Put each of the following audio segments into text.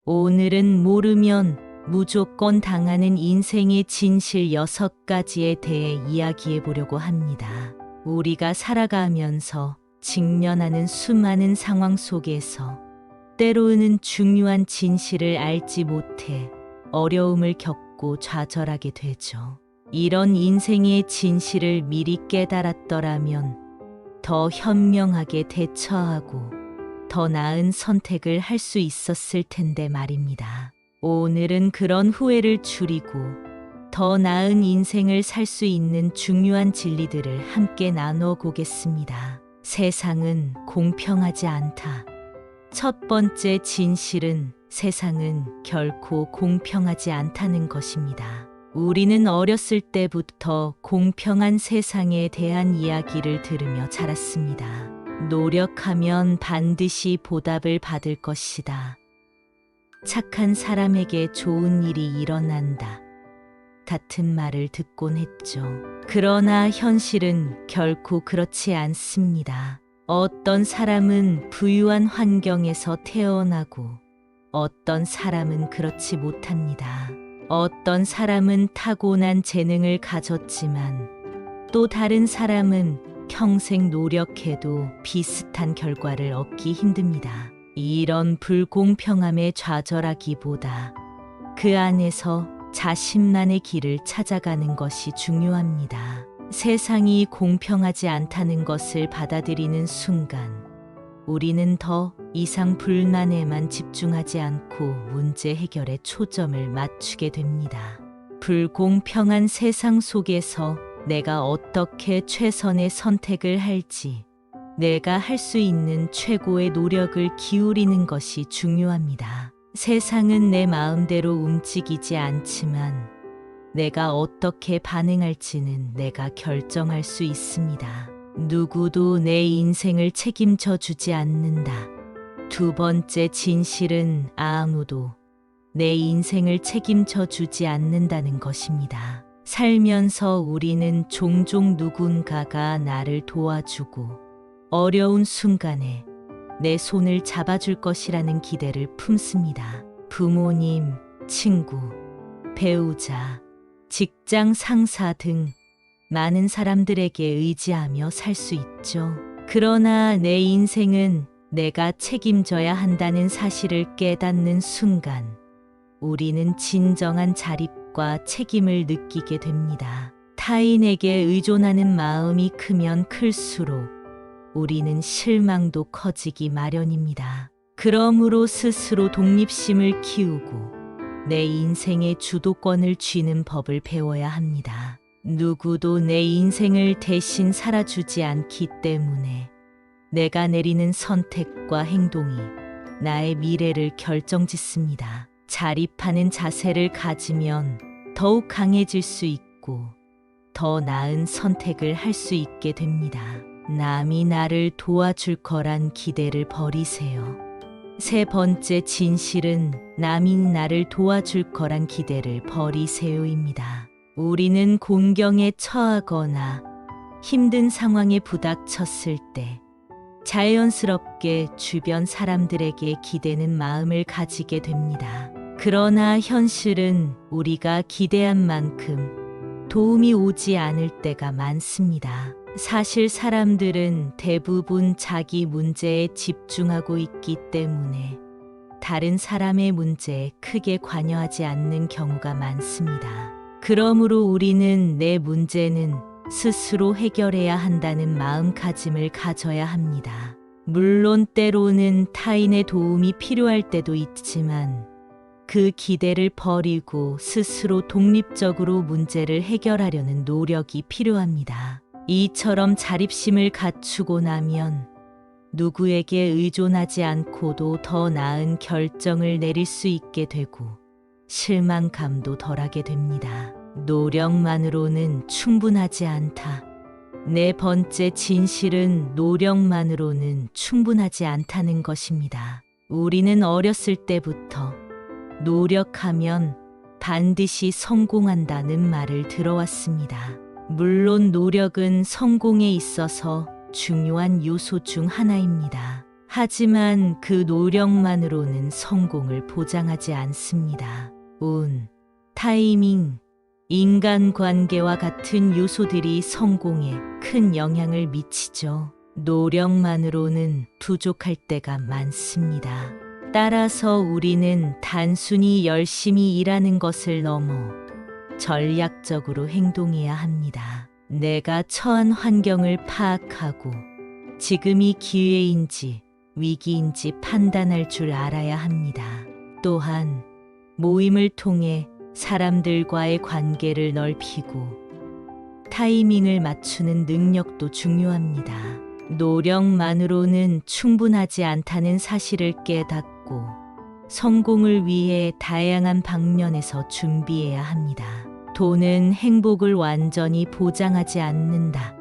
오늘은 모르면 무조건 당하는 인생의 진실 6가지에 대해 이야기해 보려고 합니다. 우리가 살아가면서 직면하는 수많은 상황 속에서 때로는 중요한 진실을 알지 못해 어려움을 겪고 좌절하게 되죠. 이런 인생의 진실을 미리 깨달았더라면 더 현명하게 대처하고 더 나은 선택을 할 수 있었을 텐데 말입니다. 오늘은 그런 후회를 줄이고 더 나은 인생을 살 수 있는 중요한 진리들을 함께 나눠 보겠습니다. 세상은 공평하지 않다. 첫 번째 진실은 세상은 결코 공평하지 않다는 것입니다. 우리는 어렸을 때부터 공평한 세상에 대한 이야기를 들으며 자랐습니다. 노력하면 반드시 보답을 받을 것이다. 착한 사람에게 좋은 일이 일어난다. 같은 말을 듣곤 했죠. 그러나 현실은 결코 그렇지 않습니다. 어떤 사람은 부유한 환경에서 태어나고 어떤 사람은 그렇지 못합니다. 어떤 사람은 타고난 재능을 가졌지만 또 다른 사람은 평생 노력해도 비슷한 결과를 얻기 힘듭니다. 이런 불공평함에 좌절하기보다 그 안에서 자신만의 길을 찾아가는 것이 중요합니다. 세상이 공평하지 않다는 것을 받아들이는 순간 우리는 더 이상 불만에만 집중하지 않고 문제 해결에 초점을 맞추게 됩니다. 불공평한 세상 속에서 내가 어떻게 최선의 선택을 할지, 내가 할 수 있는 최고의 노력을 기울이는 것이 중요합니다. 세상은 내 마음대로 움직이지 않지만 내가 어떻게 반응할지는 내가 결정할 수 있습니다. 누구도 내 인생을 책임져 주지 않는다. 두 번째 진실은 아무도 내 인생을 책임져 주지 않는다는 것입니다. 살면서 우리는 종종 누군가가 나를 도와주고 어려운 순간에 내 손을 잡아줄 것이라는 기대를 품습니다. 부모님, 친구, 배우자, 직장 상사 등 많은 사람들에게 의지하며 살 수 있죠. 그러나 내 인생은 내가 책임져야 한다는 사실을 깨닫는 순간 우리는 진정한 자립과 책임을 느끼게 됩니다. 타인에게 의존하는 마음이 크면 클수록 우리는 실망도 커지기 마련입니다. 그러므로 스스로 독립심을 키우고 내 인생의 주도권을 쥐는 법을 배워야 합니다. 누구도 내 인생을 대신 살아주지 않기 때문에 내가 내리는 선택과 행동이 나의 미래를 결정짓습니다. 자립하는 자세를 가지면 더욱 강해질 수 있고 더 나은 선택을 할 수 있게 됩니다. 남이 나를 도와줄 거란 기대를 버리세요. 세 번째 진실은 남이 나를 도와줄 거란 기대를 버리세요입니다. 우리는 곤경에 처하거나 힘든 상황에 부닥쳤을 때 자연스럽게 주변 사람들에게 기대는 마음을 가지게 됩니다. 그러나 현실은 우리가 기대한 만큼 도움이 오지 않을 때가 많습니다. 사실 사람들은 대부분 자기 문제에 집중하고 있기 때문에 다른 사람의 문제에 크게 관여하지 않는 경우가 많습니다. 그러므로 우리는 내 문제는 스스로 해결해야 한다는 마음가짐을 가져야 합니다. 물론 때로는 타인의 도움이 필요할 때도 있지만 그 기대를 버리고 스스로 독립적으로 문제를 해결하려는 노력이 필요합니다. 이처럼 자립심을 갖추고 나면 누구에게 의존하지 않고도 더 나은 결정을 내릴 수 있게 되고 실망감도 덜하게 됩니다. 노력만으로는 충분하지 않다. 네 번째 진실은 노력만으로는 충분하지 않다는 것입니다. 우리는 어렸을 때부터 노력하면 반드시 성공한다는 말을 들어왔습니다. 물론 노력은 성공에 있어서 중요한 요소 중 하나입니다. 하지만 그 노력만으로는 성공을 보장하지 않습니다. 운, 타이밍, 인간관계와 같은 요소들이 성공에 큰 영향을 미치죠. 노력만으로는 부족할 때가 많습니다. 따라서 우리는 단순히 열심히 일하는 것을 넘어 전략적으로 행동해야 합니다. 내가 처한 환경을 파악하고 지금이 기회인지 위기인지 판단할 줄 알아야 합니다. 또한 모임을 통해 사람들과의 관계를 넓히고 타이밍을 맞추는 능력도 중요합니다. 노력만으로는 충분하지 않다는 사실을 깨닫고 성공을 위해 다양한 방면에서 준비해야 합니다. 돈은 행복을 완전히 보장하지 않는다.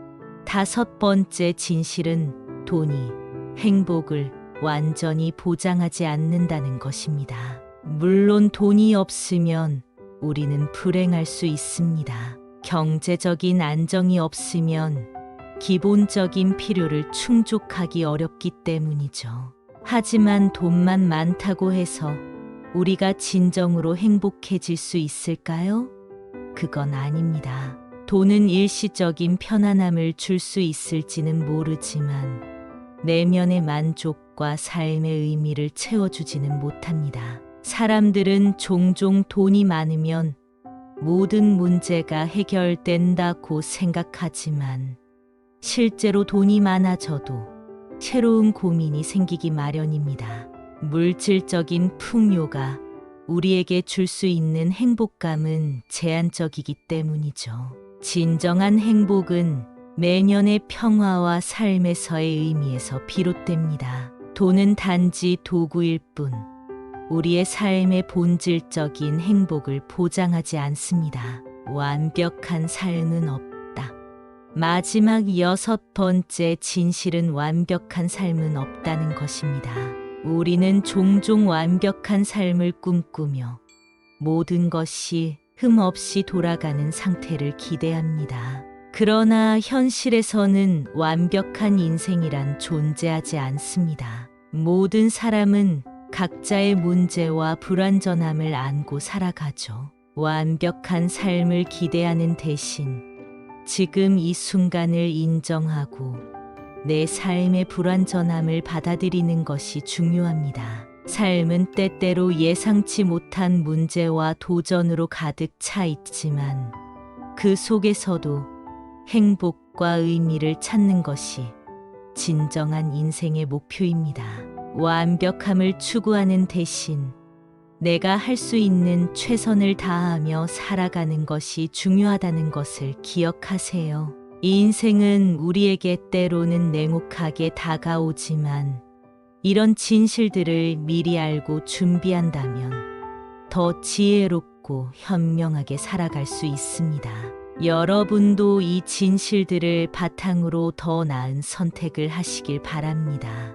5번째 진실은 돈이 행복을 완전히 보장하지 않는다는 것입니다. 물론 돈이 없으면 우리는 불행할 수 있습니다. 경제적인 안정이 없으면 기본적인 필요를 충족하기 어렵기 때문이죠. 하지만 돈만 많다고 해서 우리가 진정으로 행복해질 수 있을까요? 그건 아닙니다. 돈은 일시적인 편안함을 줄 수 있을지는 모르지만 내면의 만족과 삶의 의미를 채워주지는 못합니다. 사람들은 종종 돈이 많으면 모든 문제가 해결된다고 생각하지만 실제로 돈이 많아져도 새로운 고민이 생기기 마련입니다. 물질적인 풍요가 우리에게 줄 수 있는 행복감은 제한적이기 때문이죠. 진정한 행복은 내면의 평화와 삶에서의 의미에서 비롯됩니다. 돈은 단지 도구일 뿐 우리의 삶의 본질적인 행복을 보장하지 않습니다. 완벽한 삶은 없다. 마지막 6번째 진실은 완벽한 삶은 없다는 것입니다. 우리는 종종 완벽한 삶을 꿈꾸며 모든 것이 흠없이 돌아가는 상태를 기대합니다. 그러나 현실에서는 완벽한 인생이란 존재하지 않습니다. 모든 사람은 각자의 문제와 불완전함을 안고 살아가죠. 완벽한 삶을 기대하는 대신 지금 이 순간을 인정하고 내 삶의 불완전함을 받아들이는 것이 중요합니다. 삶은 때때로 예상치 못한 문제와 도전으로 가득 차 있지만 그 속에서도 행복과 의미를 찾는 것이 진정한 인생의 목표입니다. 완벽함을 추구하는 대신 내가 할 수 있는 최선을 다하며 살아가는 것이 중요하다는 것을 기억하세요. 인생은 우리에게 때로는 냉혹하게 다가오지만 이런 진실들을 미리 알고 준비한다면 더 지혜롭고 현명하게 살아갈 수 있습니다. 여러분도 이 진실들을 바탕으로 더 나은 선택을 하시길 바랍니다.